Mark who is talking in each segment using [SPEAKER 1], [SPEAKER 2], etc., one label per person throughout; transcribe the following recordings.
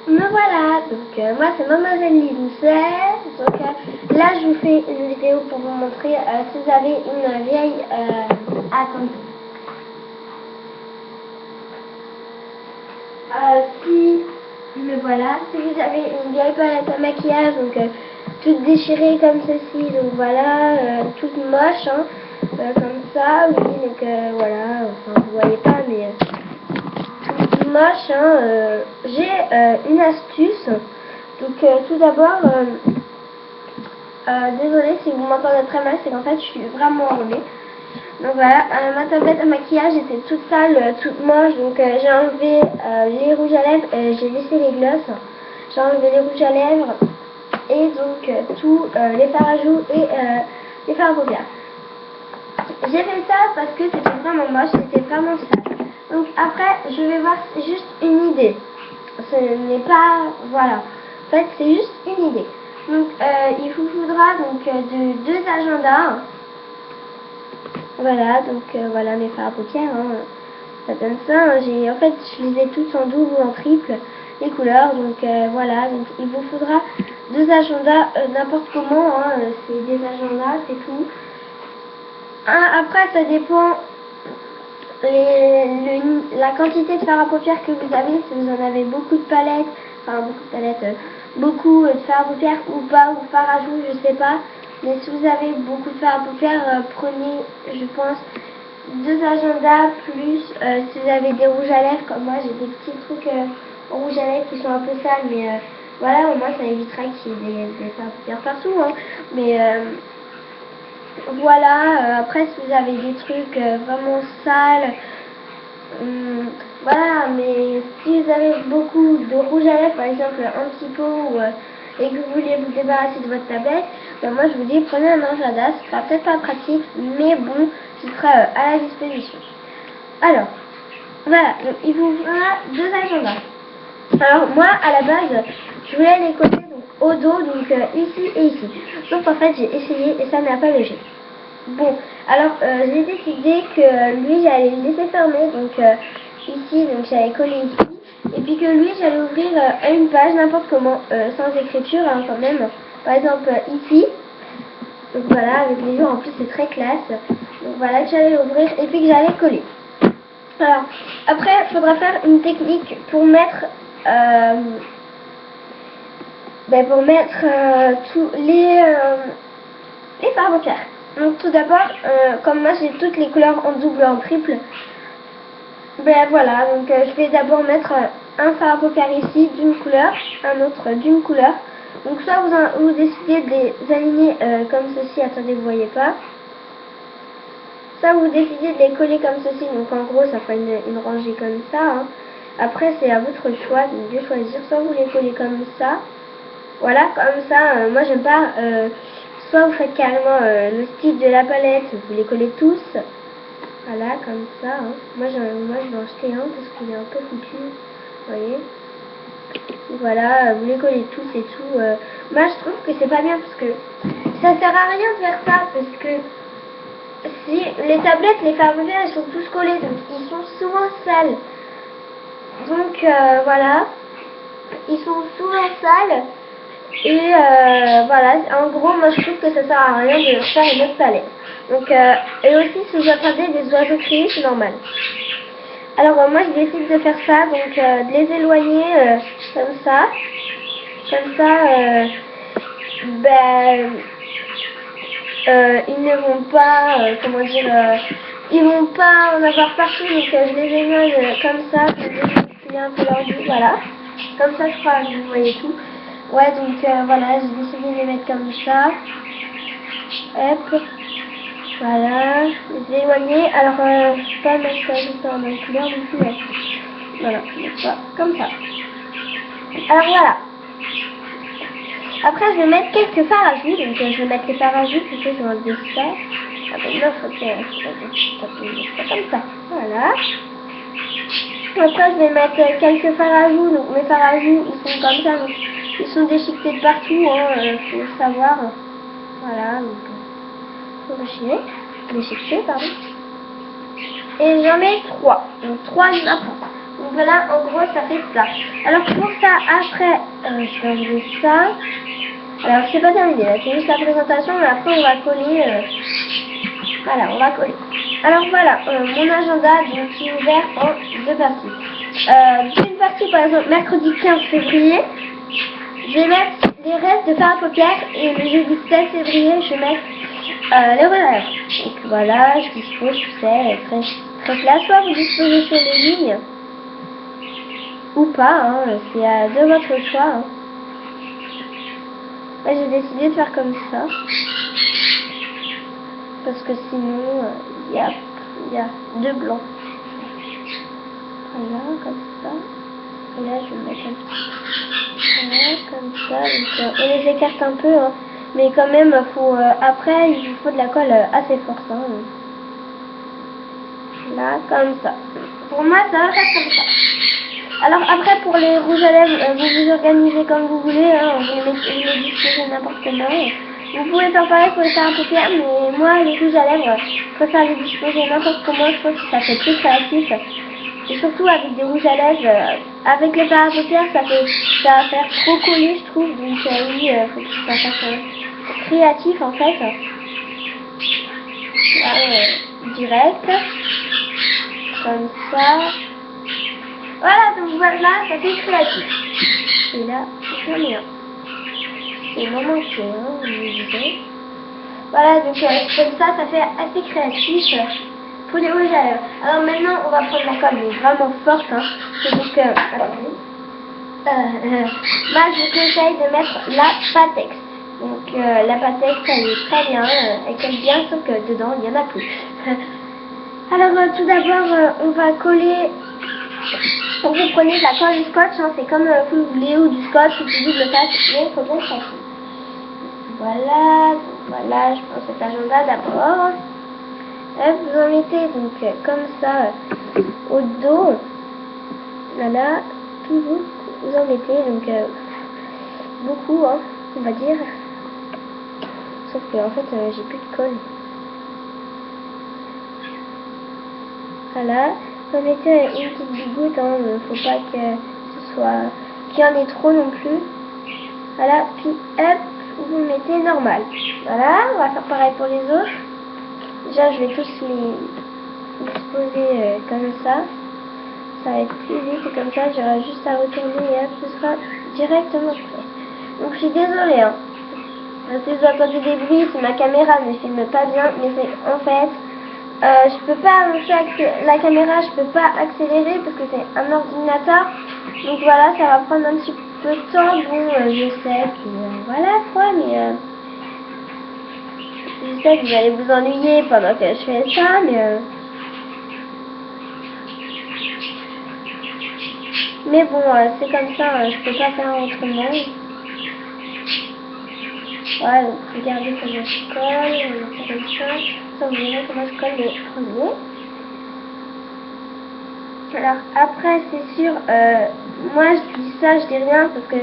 [SPEAKER 1] Me voilà, donc moi c'est Mademoiselle Lindsay, donc là je vous fais une vidéo pour vous montrer si vous avez une vieille, attendez, si, me voilà, si vous avez une vieille palette à maquillage, donc toute déchirée comme ceci, donc voilà, toute moche, hein, comme ça, oui, donc voilà, enfin vous voyez pas, mais moche, hein, j'ai une astuce. Donc tout d'abord, désolée si vous m'entendez très mal, c'est qu'en fait je suis vraiment enrhumée. Donc voilà, ma tablette à maquillage était toute sale, toute moche, donc j'ai enlevé les rouges à lèvres, j'ai laissé les glosses, j'ai enlevé les rouges à lèvres et donc tous les fards à joues et les fards à paupières. J'ai fait ça parce que c'était vraiment moche, c'était vraiment sale. Donc après, je vais voir juste une idée. Ce n'est pas... Voilà. En fait, c'est juste une idée. Donc, il vous faudra donc deux agendas. Voilà, donc voilà mes fards à paupières. Hein. Ça donne ça. Hein. En fait, je les ai toutes en double ou en triple, les couleurs. Donc voilà, donc il vous faudra deux agendas n'importe comment. Hein. C'est des agendas, c'est tout. Après, ça dépend la quantité de fard à paupières que vous avez. Si vous en avez beaucoup de palettes, enfin beaucoup de palettes, beaucoup de fard à paupières ou pas, ou fard à joues, je sais pas. Mais si vous avez beaucoup de fard à paupières, prenez, je pense, deux agendas plus si vous avez des rouges à lèvres, comme moi j'ai des petits trucs rouges à lèvres qui sont un peu sales, mais voilà, au moins ça évitera qu'il y ait des fards à paupières partout. Hein. Mais voilà, après si vous avez des trucs vraiment sales, voilà, mais si vous avez beaucoup de rouge à lèvres, par exemple un petit pot, et que vous voulez vous débarrasser de votre tablette, ben moi je vous dis prenez un agenda, ce sera peut-être pas pratique, mais bon, ce sera à la disposition. Alors, voilà, donc il vous faudra deux agendas. Alors moi, à la base, je voulais les coller donc, au dos, donc ici et ici. Sauf en fait, j'ai essayé et ça n'a pas logé. Bon, alors j'ai décidé que lui, j'allais le laisser fermer, donc ici, donc j'allais coller ici. Et puis que lui, j'allais ouvrir une page, n'importe comment, sans écriture, hein, quand même. Par exemple, ici. Donc voilà, avec les jours, en plus, c'est très classe. Donc voilà, que j'allais ouvrir et puis que j'allais coller. Alors, après, il faudra faire une technique pour mettre tous les fards à paupières. Donc tout d'abord, comme moi j'ai toutes les couleurs en double et en triple, ben voilà, donc je vais d'abord mettre un fard à paupières ici d'une couleur, un autre d'une couleur. Donc soit vous décidez de les aligner comme ceci, attendez, vous voyez pas. Ça, vous décidez de les coller comme ceci, donc en gros ça fera une rangée comme ça. Hein. Après c'est à votre choix de choisir, soit vous les collez comme ça, voilà, comme ça, moi j'aime pas, soit vous faites carrément le style de la palette, vous les collez tous, voilà, comme ça. Hein. Moi je vais en jeter un parce qu'il est un peu foutu, vous voyez. Voilà, vous les collez tous et tout. Moi je trouve que c'est pas bien parce que ça sert à rien de faire ça parce que si les tablettes, les fards à paupières, elles sont tous collés, donc ils sont souvent sales. Donc voilà, ils sont souvent sales. Et voilà, en gros, moi je trouve que ça sert à rien de faire une autre palette. Donc, et aussi, si vous entendez des oiseaux crier, c'est normal. Alors, moi je décide de faire ça, donc de les éloigner comme ça. Comme ça, ils ne vont pas, comment dire, ils vont pas en avoir partout, donc je les éloigne comme ça, je vais un peu leur vue, voilà. Comme ça, je crois que vous voyez tout. Ouais, donc voilà, j'ai décidé de les mettre comme ça. Hop, voilà, les éloigner. Alors, je ne vais pas mettre ça juste en même couleur non plus. Ouais. Voilà, comme ça. Alors voilà. Après, je vais mettre quelques fards à joues. Donc, je vais mettre les fards à joues, plutôt, je vais enlever ça. Ah ben là, faut que comme ça. Voilà. Après, je vais mettre quelques fards à joues. Donc, mes fards à joues, ils sont comme ça. Donc, ils sont déchiquetés de partout, hein, faut le savoir. Voilà, donc, faut déchiqueter, pardon. Et j'en mets 3. Donc, 3 n'importe. Donc, voilà, en gros, ça fait ça. Alors pour ça, après, je vais enlever ça. Alors c'est pas terminé, là, c'est juste la présentation, mais après on va coller. Voilà, on va coller. Alors voilà, mon agenda donc, qui est ouvert en deux parties. D'une partie, par exemple, mercredi 15 février, je vais mettre les restes de fard à paupières et le jeudi 16 février, je vais mettre les horaires. Donc voilà, je dispose, tu sais, très classe. Soit vous disposez sur les lignes ou pas, hein, c'est de votre choix. Hein. Moi, j'ai décidé de faire comme ça. Parce que sinon, il y a deux blancs. Voilà, comme ça. Et là, je vais mettre un petit. Voilà, comme ça. Donc, on les écarte un peu, hein. Mais quand même, faut, après, il vous faut de la colle assez forte. Hein. Là, comme ça. Pour moi, ça va faire comme ça. Alors après, pour les rouges à lèvres, vous vous organisez comme vous voulez. Hein. Vous les disposez n'importe comment. Vous pouvez faire pareil pour les fards à paupières, mais moi, les rouges à lèvres, je préfère les disposer n'importe comment. Je trouve que ça fait plus créatif. Et surtout avec des rouges à lèvres, avec les fards à paupières, ça va faire trop coller, je trouve. Donc oui, faut que ça fasse créatif en fait. Là, direct. Comme ça. Voilà, donc voilà, ça fait créatif. Et là, j'en ai un. Il m'en manquait, hein, je vous disais. Voilà, donc comme ça fait assez créatif pour les rouges à lèvres. Alors maintenant, on va prendre la colle, mais vraiment forte. Hein. Donc, attendez. Moi, je vous conseille de mettre la Patex. Donc, la Patex, elle est très bien, elle colle bien, sauf que dedans, il n'y en a plus. Alors, tout d'abord, on va coller. Donc, vous prenez de la colle du scotch, hein, c'est comme vous voulez, ou du scotch, ou du double face, mais il faut bien chercher. Voilà, donc voilà, je prends cet agenda d'abord. Vous en mettez donc comme ça au dos. Voilà, tout vous en mettez donc beaucoup, hein, on va dire. Sauf que en fait, j'ai plus de colle. Voilà, vous en mettez une petite bigoutte, hein, faut pas que ce soit qu'il y en ait trop non plus. Voilà, puis hop, vous mettez normal. Voilà, on va faire pareil pour les autres. Déjà, je vais tous les disposer comme ça. Ça va être plus vite et comme ça, j'aurai juste à retourner et hop, ce sera directement fait. Donc, je suis désolée. Hein. Si vous entendez des bruits, c'est ma caméra ne filme pas bien, mais c'est en fait, je peux pas la caméra, je peux pas accélérer parce que c'est un ordinateur. Donc voilà, ça va prendre un petit peu de temps. Bon, je sais que voilà quoi, mais je sais que vous allez vous ennuyer pendant que je fais ça, mais bon, c'est comme ça, je peux pas faire autrement. Voilà, donc regardez comment je colle, c'est comme ça. Ça, vous verrez comment je colle les premiers. Alors après, c'est sûr, moi je dis ça, je dis rien parce que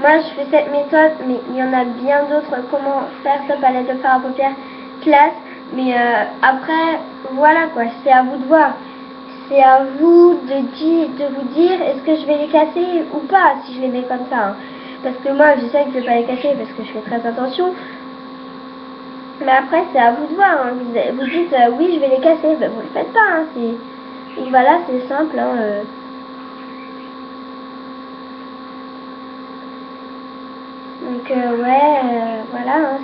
[SPEAKER 1] moi je fais cette méthode, mais il y en a bien d'autres comment faire cette palette de fard à paupières classe. Mais après, voilà quoi, c'est à vous de voir. C'est à vous de vous dire est-ce que je vais les casser ou pas si je les mets comme ça. Hein. Parce que moi je sais que je vais pas les casser parce que je fais très attention. Mais après c'est à vous de voir. Hein. Vous dites oui je vais les casser, ben, vous le faites pas. Hein. Donc voilà, c'est simple. Hein, Donc ouais, voilà, hein,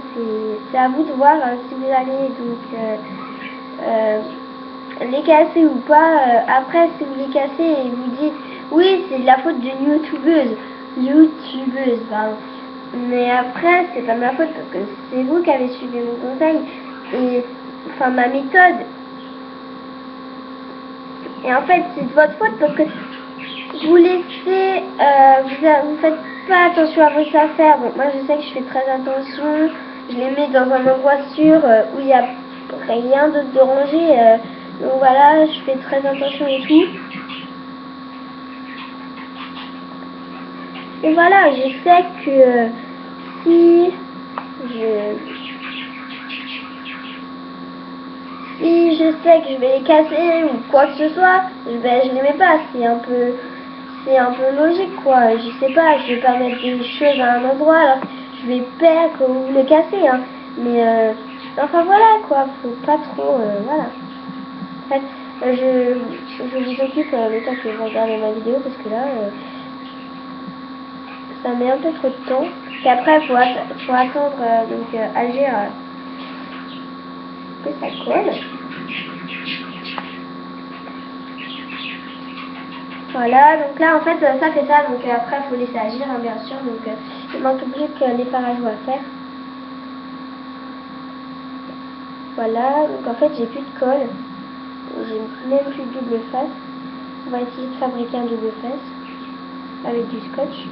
[SPEAKER 1] c'est à vous de voir hein, si vous allez donc les casser ou pas. Après, si vous les cassez et vous dites oui, c'est de la faute d'une youtubeuse, pardon. Mais après, c'est pas ma faute parce que c'est vous qui avez suivi mon conseil et enfin ma méthode. Et en fait, c'est de votre faute parce que vous laissez, vous faites pas attention à vos affaires. Bon, moi je sais que je fais très attention. Je les mets dans un endroit sûr où il n'y a rien d'autre de rangé. Donc voilà, je fais très attention et tout. Et voilà, je sais que si si je sais que je vais les casser ou quoi que ce soit, je les mets pas. C'est un peu logique quoi. Je sais pas, je vais pas mettre des choses à un endroit alors que je vais perdre ou les casser. Hein. Mais enfin voilà quoi, faut pas trop, voilà. En fait, je vous occupe le temps que vous regardez ma vidéo parce que là, ça met un peu trop de temps. Et après, faut attendre Alger que ça colle. Voilà, donc là en fait ça fait ça, donc après il faut laisser agir hein, bien sûr, donc il manque plus que les parages à faire. Voilà, donc en fait j'ai plus de colle, j'ai même plus de double face. On va essayer de fabriquer un double face avec du scotch.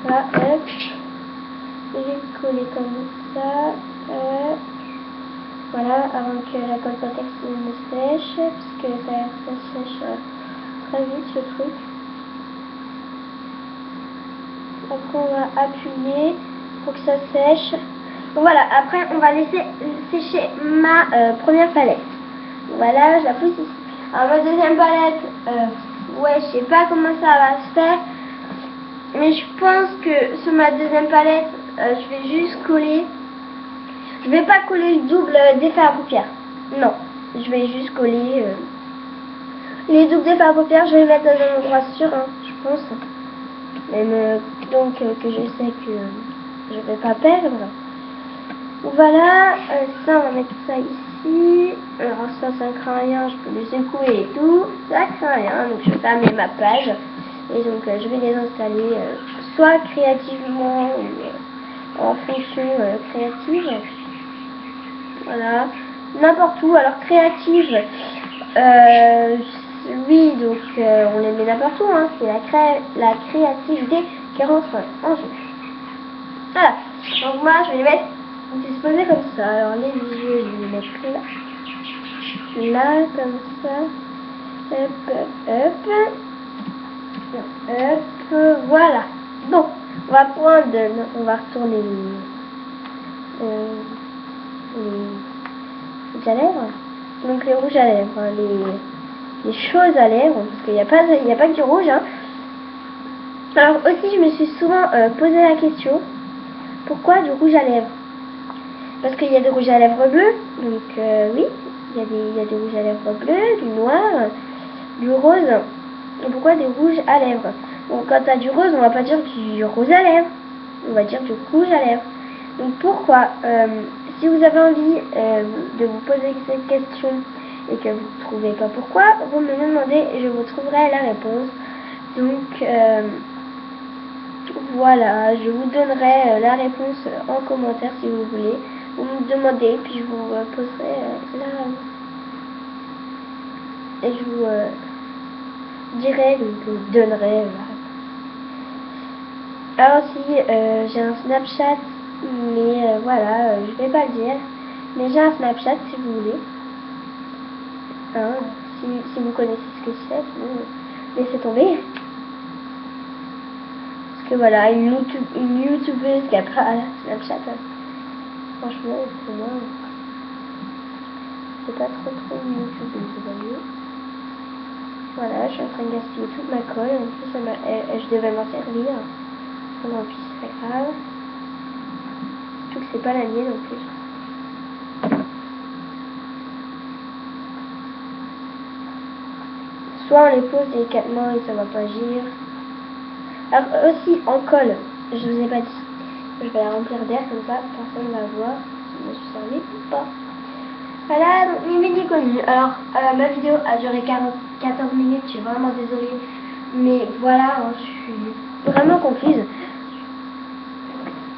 [SPEAKER 1] Là, hop, je vais coller comme ça, voilà, avant que la colle Protex ne sèche, parce que ça sèche très vite ce truc. Après on va appuyer pour que ça sèche. Donc voilà, après on va laisser sécher ma première palette. Voilà, je la pousse ici. Alors ma deuxième palette, ouais, je sais pas comment ça va se faire. Mais je pense que sur ma deuxième palette, je vais juste coller. Je vais pas coller le double d'effet à paupières. Non, je vais juste coller les doubles d'effet à paupières. Je vais les mettre dans un endroit sûr, hein, je pense. Même donc que je sais que je vais pas perdre. Voilà, ça on va mettre ça ici. Alors ça craint rien, je peux le secouer et tout. Ça craint rien, donc je vais fermer ma page. Et donc je vais les installer soit créativement ou en fonction créative. Voilà, n'importe où. Alors créative, oui, donc on les met n'importe où. Hein. C'est la créativité qui rentre en jeu. Voilà, donc moi je vais les mettre disposés comme ça. Alors les yeux, je vais les mettre là, comme ça. Hop, hop, hop. Hop, voilà. Bon, on va prendre, on va retourner les rouges à lèvres. Donc les rouges à lèvres, hein, les choses à lèvres, parce qu'il n'y a pas que du rouge. Hein. Alors aussi, je me suis souvent posé la question, pourquoi du rouge à lèvres? Parce qu'il y a des rouges à lèvres bleus, donc oui, il y a des rouges à lèvres bleus, du noir, du rose. Et pourquoi des rouges à lèvres? Donc quand tu as du rose, on va pas dire du rose à lèvres, on va dire du rouge à lèvres. Donc pourquoi si vous avez envie de vous poser cette question et que vous ne trouvez pas pourquoi, vous me le demandez et je vous trouverai la réponse. Donc voilà, je vous donnerai la réponse en commentaire si vous voulez. Vous me demandez, puis je vous poserai la et je vous dirai, donc je vous donnerai la réponse. Alors si j'ai un Snapchat, mais voilà, je vais pas le dire, mais j'ai un Snapchat si vous voulez. Hein, si vous connaissez ce que c'est, sinon laissez tomber. Parce que voilà, une youtubeuse qui a pas Snapchat, franchement, pour moi, c'est pas trop une youtubeuse, vous voyez. Voilà, je suis en train de gaspiller toute ma colle, en plus je devais m'en servir. Non, puis c'est pas grave. Surtout que c'est pas la mienne en plus. Soit on les pose délicatement et ça va pas agir. Alors aussi en colle, je vous ai pas dit, je vais la remplir d'air comme ça, personne va voir si je me suis servi ou pas. Voilà, donc mes mini connus. Alors ma vidéo a duré 14 minutes, je suis vraiment désolée. Mais voilà, hein, je suis vraiment confuse.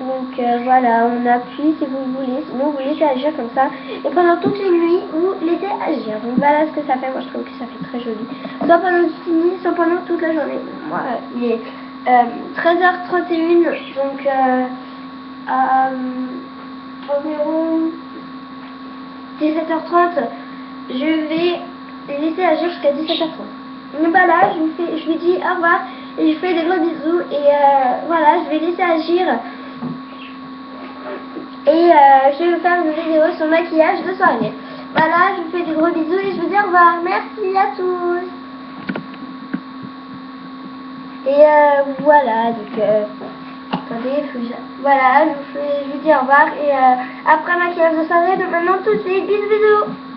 [SPEAKER 1] Donc voilà, on appuie si vous voulez, sinon vous laissez agir comme ça. Et pendant toute une nuit, vous laissez agir. Donc voilà ce que ça fait, moi je trouve que ça fait très joli. Soit pendant toute une nuit, soit pendant toute la journée. Moi, il est 13h31, donc à environ 17h30, je vais laisser agir jusqu'à 17h30. Donc voilà, je vous dis au revoir et je fais des gros bisous et voilà, je vais laisser agir Et je vais vous faire une vidéo sur le maquillage de soirée. Voilà, je vous fais des gros bisous et je vous dis au revoir. Merci à tous. Et voilà, donc attendez, voilà, je vous dis au revoir et après maquillage de soirée, donc maintenant tout de suite, bisous bisous.